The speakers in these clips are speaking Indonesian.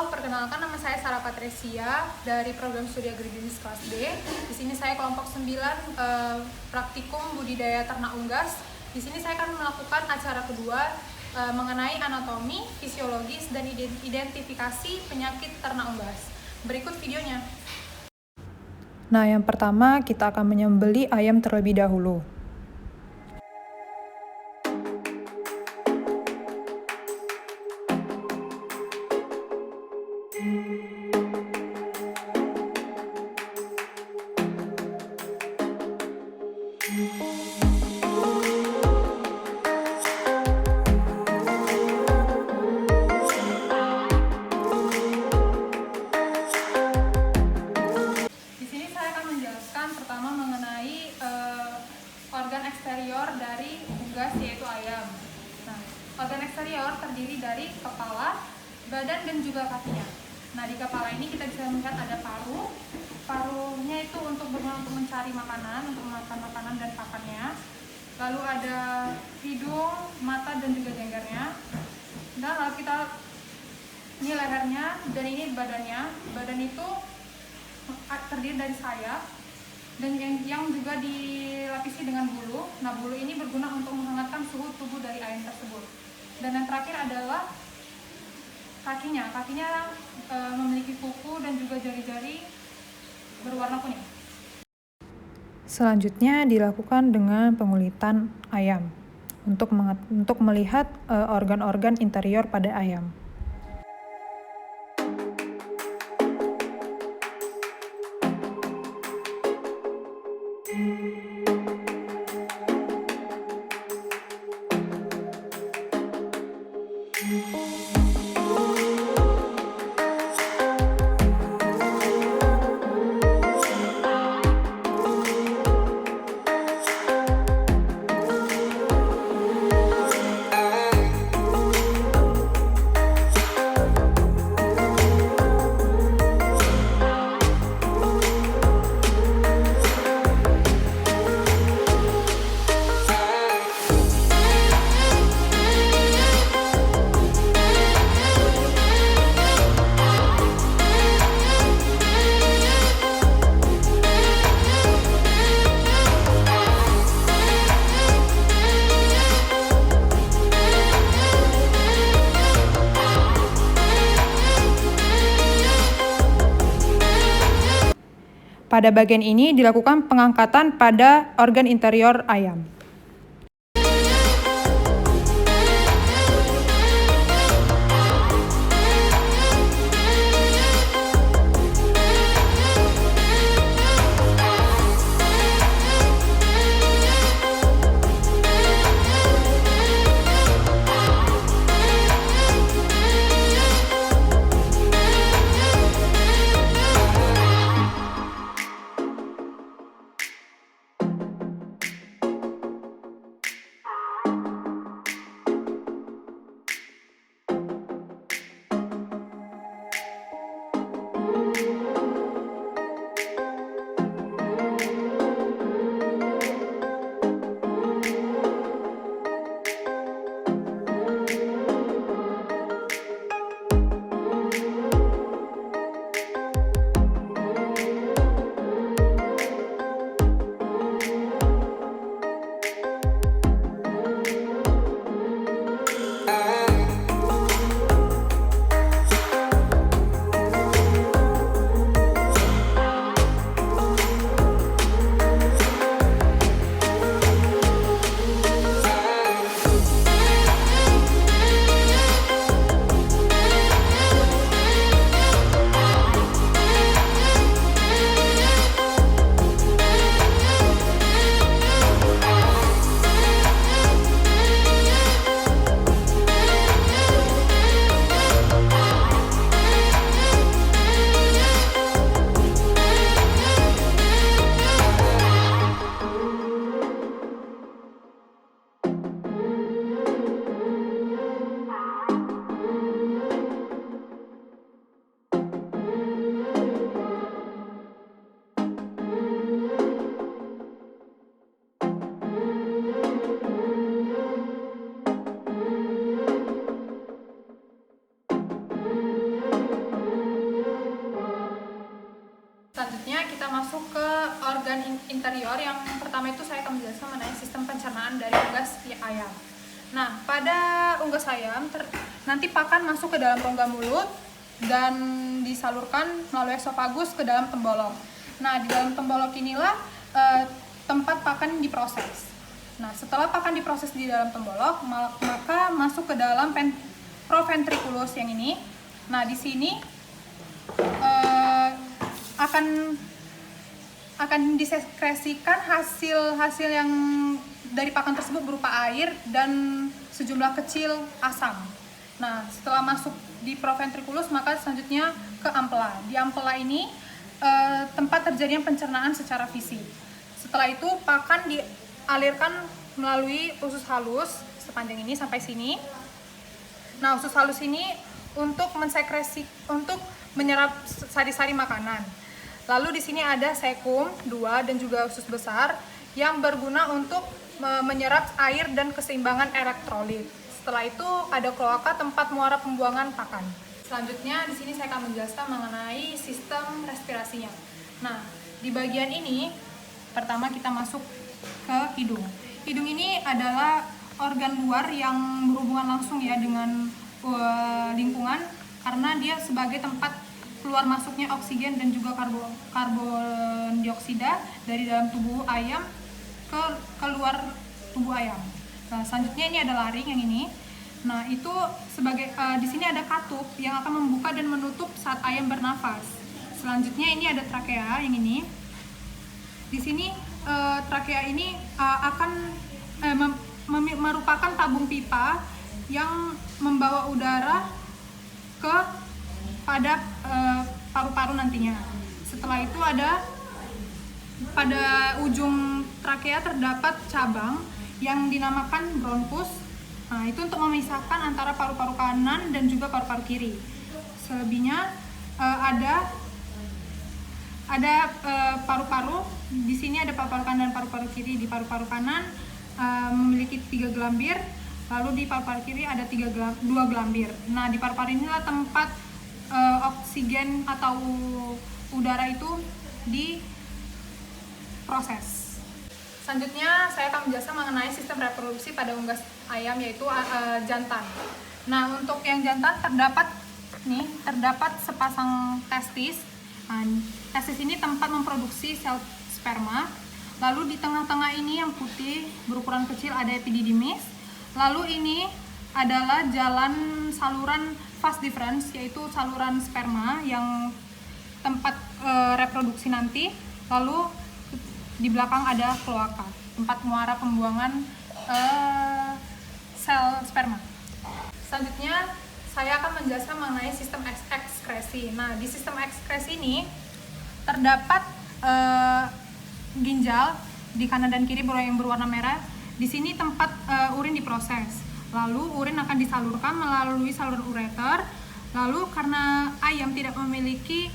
Halo, perkenalkan nama saya Sarah Patricia dari program studi agribisnis kelas D. Di sini saya kelompok 9 praktikum budidaya ternak unggas. Di sini saya akan melakukan acara kedua mengenai anatomi, fisiologis, dan identifikasi penyakit ternak unggas. Berikut videonya. Nah, yang pertama kita akan menyembelih ayam terlebih dahulu. Di sini saya akan menjelaskan pertama mengenai organ eksterior dari unggas, yaitu ayam. Nah, organ eksterior terdiri dari kepala, badan, dan juga kakinya. Nah, di kepala ini kita bisa melihat ada paru. Parunya itu untuk berguna untuk mencari makanan, untuk memakan makanan dan pakannya. Lalu ada hidung, mata, dan juga jenggernya. Dan lalu ini lehernya dan ini badannya. Badan itu terdiri dari sayap dan yang juga dilapisi dengan bulu. Nah, bulu ini berguna untuk menghangatkan suhu tubuh dari ayam tersebut. Dan yang terakhir adalah kakinya. Kakinya memiliki kuku dan juga jari-jari berwarna kuning. Selanjutnya dilakukan dengan pengulitan ayam untuk melihat organ-organ interior pada ayam. Pada bagian ini dilakukan pengangkatan pada organ interior ayam. interior. Yang pertama itu saya akan menjelaskan mengenai sistem pencernaan dari unggas ayam. Nah, pada unggas ayam nanti pakan masuk ke dalam rongga mulut dan disalurkan melalui esofagus ke dalam tembolok. Nah, di dalam tembolok inilah tempat pakan diproses. Nah, setelah pakan diproses di dalam tembolok, maka masuk ke dalam proventriculus yang ini. Nah, di sini akan disekresikan hasil yang dari pakan tersebut berupa air dan sejumlah kecil asam. Nah, setelah masuk di proventriculus, maka selanjutnya ke ampela. Di ampela ini tempat terjadinya pencernaan secara fisik. Setelah itu pakan dialirkan melalui usus halus sepanjang ini sampai sini. Nah, usus halus ini untuk menyerap sari-sari makanan. Lalu di sini ada sekum 2 dan juga usus besar yang berguna untuk menyerap air dan keseimbangan elektrolit. Setelah itu ada kloaka, tempat muara pembuangan pakan. Selanjutnya di sini saya akan menjelaskan mengenai sistem respirasinya. Nah, di bagian ini pertama kita masuk ke hidung. Hidung ini adalah organ luar yang berhubungan langsung ya dengan lingkungan, karena dia sebagai tempat keluar masuknya oksigen dan juga karbon dioksida dari dalam tubuh ayam ke keluar tubuh ayam. Nah, selanjutnya ini ada laring yang ini. Nah, itu sebagai di sini ada katup yang akan membuka dan menutup saat ayam bernafas. Selanjutnya ini ada trakea yang ini. Di sini trakea ini akan merupakan tabung pipa yang membawa udara pada paru-paru nantinya. Setelah itu pada ujung trakea terdapat cabang yang dinamakan bronkus. Nah, itu untuk memisahkan antara paru-paru kanan dan juga paru-paru kiri. Selebihnya ada paru-paru. Di sini ada paru-paru kanan dan paru-paru kiri. Di paru-paru kanan memiliki 3 gelambir, lalu di paru-paru kiri ada 2 gelambir. Nah, di paru-paru inilah tempat oksigen atau udara itu diproses. Selanjutnya saya akan menjelaskan mengenai sistem reproduksi pada unggas ayam, yaitu jantan. Nah, untuk yang jantan terdapat sepasang testis. Nah, testis ini tempat memproduksi sel sperma. Lalu di tengah-tengah ini yang putih berukuran kecil ada epididymis. Lalu ini adalah jalan saluran vas deferens, yaitu saluran sperma yang tempat reproduksi nanti. Lalu di belakang ada kloaka, tempat muara pembuangan sel sperma. Selanjutnya saya akan menjelaskan mengenai sistem ekskresi. Nah, di sistem ekskresi ini terdapat ginjal di kanan dan kiri yang berwarna merah. Di sini tempat urin diproses. Lalu urin akan disalurkan melalui saluran ureter. Lalu karena ayam tidak memiliki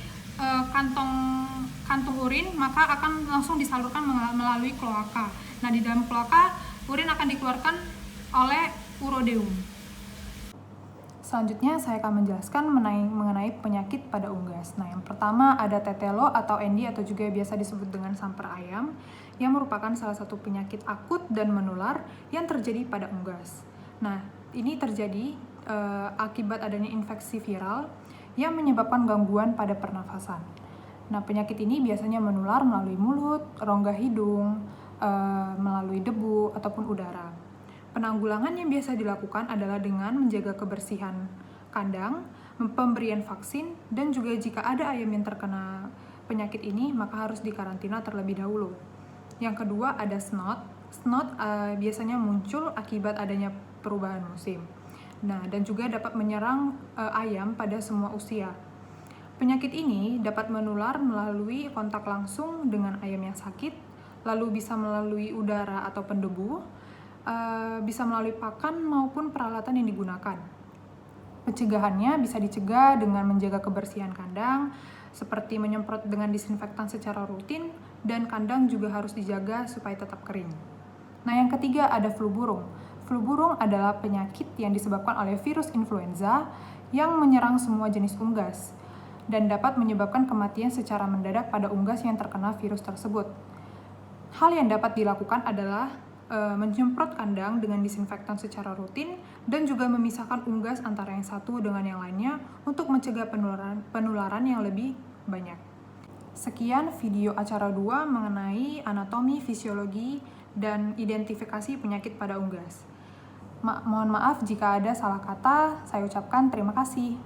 kantung urin, maka akan langsung disalurkan melalui kloaka. Nah, di dalam kloaka urin akan dikeluarkan oleh urodeum. Selanjutnya saya akan menjelaskan mengenai penyakit pada unggas. Nah, yang pertama ada tetelo atau endi atau juga biasa disebut dengan samper ayam, yang merupakan salah satu penyakit akut dan menular yang terjadi pada unggas. Nah, ini terjadi akibat adanya infeksi viral yang menyebabkan gangguan pada pernafasan. Nah, penyakit ini biasanya menular melalui mulut, rongga hidung, melalui debu ataupun udara. Penanggulangan yang biasa dilakukan adalah dengan menjaga kebersihan kandang, pemberian vaksin, dan juga jika ada ayam yang terkena penyakit ini, maka harus dikarantina terlebih dahulu. Yang kedua ada snot. Snot biasanya muncul akibat adanya perubahan musim. Nah, dan juga dapat menyerang ayam pada semua usia. Penyakit ini dapat menular melalui kontak langsung dengan ayam yang sakit, lalu bisa melalui udara atau pendebu, bisa melalui pakan maupun peralatan yang digunakan. Pencegahannya bisa dicegah dengan menjaga kebersihan kandang, seperti menyemprot dengan disinfektan secara rutin, dan kandang juga harus dijaga supaya tetap kering. Nah, yang ketiga ada flu burung. Flu burung adalah penyakit yang disebabkan oleh virus influenza yang menyerang semua jenis unggas dan dapat menyebabkan kematian secara mendadak pada unggas yang terkena virus tersebut. Hal yang dapat dilakukan adalah menyemprot kandang dengan disinfektan secara rutin dan juga memisahkan unggas antara yang satu dengan yang lainnya untuk mencegah penularan yang lebih banyak. Sekian video acara 2 mengenai anatomi, fisiologi, dan identifikasi penyakit pada unggas. Mohon maaf jika ada salah kata, saya ucapkan terima kasih.